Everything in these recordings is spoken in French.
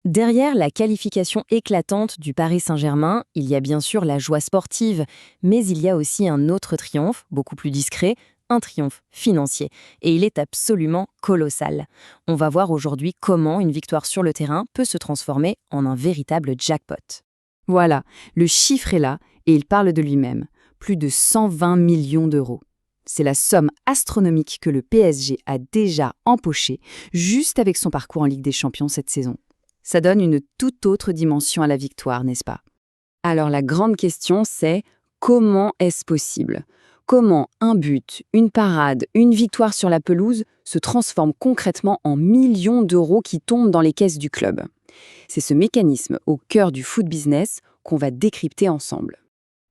Derrière la qualification éclatante du Paris Saint-Germain, il y a bien sûr la joie sportive, mais il y a aussi un autre triomphe, beaucoup plus discret, un triomphe financier. Et il est absolument colossal. On va voir aujourd'hui comment une victoire sur le terrain peut se transformer en un véritable jackpot. Voilà, le chiffre est là et il parle de lui-même. Plus de 120 millions d'euros. C'est la somme astronomique que le PSG a déjà empochée juste avec son parcours en Ligue des Champions cette saison. Ça donne une toute autre dimension à la victoire, n'est-ce pas? Alors la grande question c'est comment est-ce possible? Comment un but, une parade, une victoire sur la pelouse se transforment concrètement en millions d'euros qui tombent dans les caisses du club? C'est ce mécanisme au cœur du foot business qu'on va décrypter ensemble.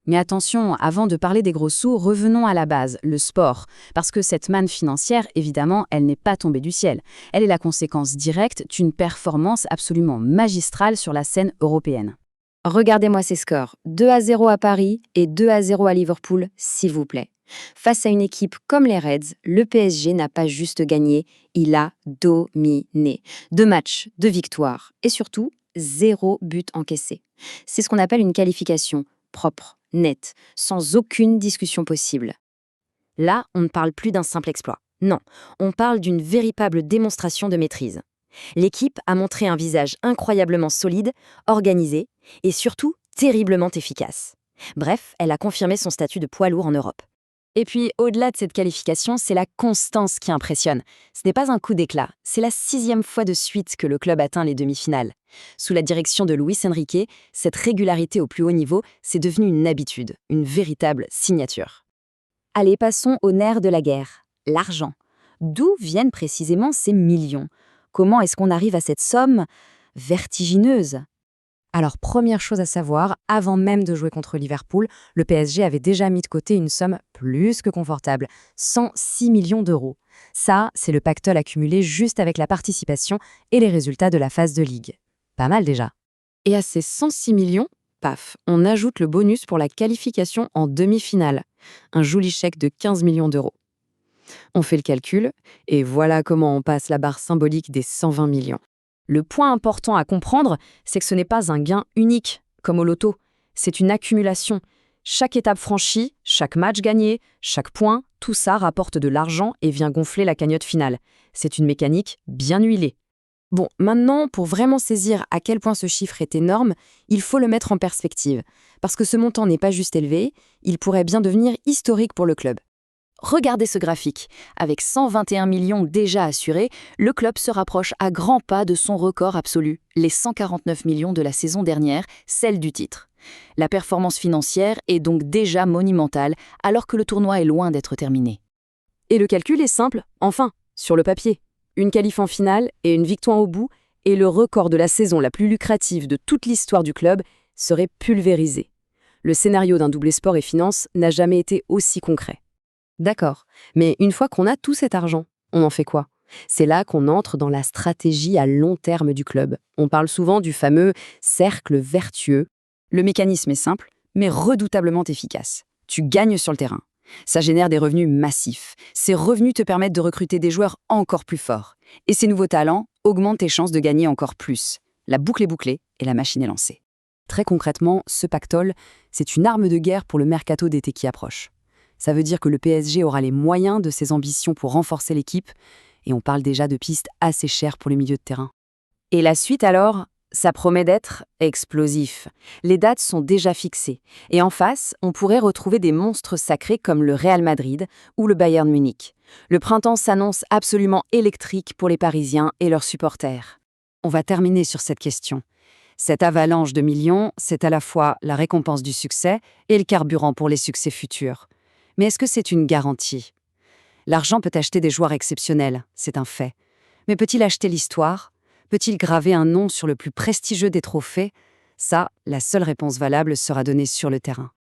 Mais attention, avant de parler des gros sous, revenons à la base, le sport. Parce que cette manne financière, évidemment, elle n'est pas tombée du ciel. Elle est la conséquence directe d'une performance absolument magistrale sur la scène européenne. Regardez-moi ces scores, 2-0 à Paris et 2-0 à Liverpool, s'il vous plaît. Face à une équipe comme les Reds, le PSG n'a pas juste gagné, il a dominé. 2 matchs, 2 victoires et surtout 0 but encaissé. C'est ce qu'on appelle une qualification propre, nette, sans aucune discussion possible. Là, on ne parle plus d'un simple exploit. Non, on parle d'une véritable démonstration de maîtrise. L'équipe a montré un visage incroyablement solide, organisé et surtout terriblement efficace. Bref, elle a confirmé son statut de poids lourd en Europe. Et puis, au-delà de cette qualification, c'est la constance qui impressionne. Ce n'est pas un coup d'éclat, c'est la 6e fois de suite que le club atteint les demi-finales. Sous la direction de Luis Enrique, cette régularité au plus haut niveau, c'est devenu une habitude, une véritable signature. Allez, passons au nerf de la guerre, l'argent. D'où viennent précisément ces millions? Comment est-ce qu'on arrive à cette somme vertigineuse? Alors, première chose à savoir, avant même de jouer contre Liverpool, le PSG avait déjà mis de côté une somme plus que confortable, 106 millions d'euros. Ça, c'est le pactole accumulé juste avec la participation et les résultats de la phase de Ligue. Pas mal déjà. Et à ces 106 millions, paf, on ajoute le bonus pour la qualification en demi-finale. Un joli chèque de 15 millions d'euros. On fait le calcul, et voilà comment on passe la barre symbolique des 120 millions. Le point important à comprendre, c'est que ce n'est pas un gain unique, comme au loto. C'est une accumulation. Chaque étape franchie, chaque match gagné, chaque point, tout ça rapporte de l'argent et vient gonfler la cagnotte finale. C'est une mécanique bien huilée. Bon, maintenant, pour vraiment saisir à quel point ce chiffre est énorme, il faut le mettre en perspective. Parce que ce montant n'est pas juste élevé, il pourrait bien devenir historique pour le club. Regardez ce graphique. Avec 121 millions déjà assurés, le club se rapproche à grands pas de son record absolu, les 149 millions de la saison dernière, celle du titre. La performance financière est donc déjà monumentale, alors que le tournoi est loin d'être terminé. Et le calcul est simple, enfin, sur le papier. Une qualif en finale et une victoire au bout, et le record de la saison la plus lucrative de toute l'histoire du club serait pulvérisé. Le scénario d'un doublé sport et finance n'a jamais été aussi concret. D'accord, mais une fois qu'on a tout cet argent, on en fait quoi? C'est là qu'on entre dans la stratégie à long terme du club. On parle souvent du fameux cercle vertueux. Le mécanisme est simple, mais redoutablement efficace. Tu gagnes sur le terrain. Ça génère des revenus massifs. Ces revenus te permettent de recruter des joueurs encore plus forts. Et ces nouveaux talents augmentent tes chances de gagner encore plus. La boucle est bouclée et la machine est lancée. Très concrètement, ce pactole, c'est une arme de guerre pour le mercato d'été qui approche. Ça veut dire que le PSG aura les moyens de ses ambitions pour renforcer l'équipe, et on parle déjà de pistes assez chères pour les milieux de terrain. Et la suite alors, ça promet d'être explosif. Les dates sont déjà fixées, et en face, on pourrait retrouver des monstres sacrés comme le Real Madrid ou le Bayern Munich. Le printemps s'annonce absolument électrique pour les Parisiens et leurs supporters. On va terminer sur cette question. Cette avalanche de millions, c'est à la fois la récompense du succès et le carburant pour les succès futurs. Mais est-ce que c'est une garantie? L'argent peut acheter des joueurs exceptionnels, c'est un fait. Mais peut-il acheter l'histoire? Peut-il graver un nom sur le plus prestigieux des trophées? Ça, la seule réponse valable sera donnée sur le terrain.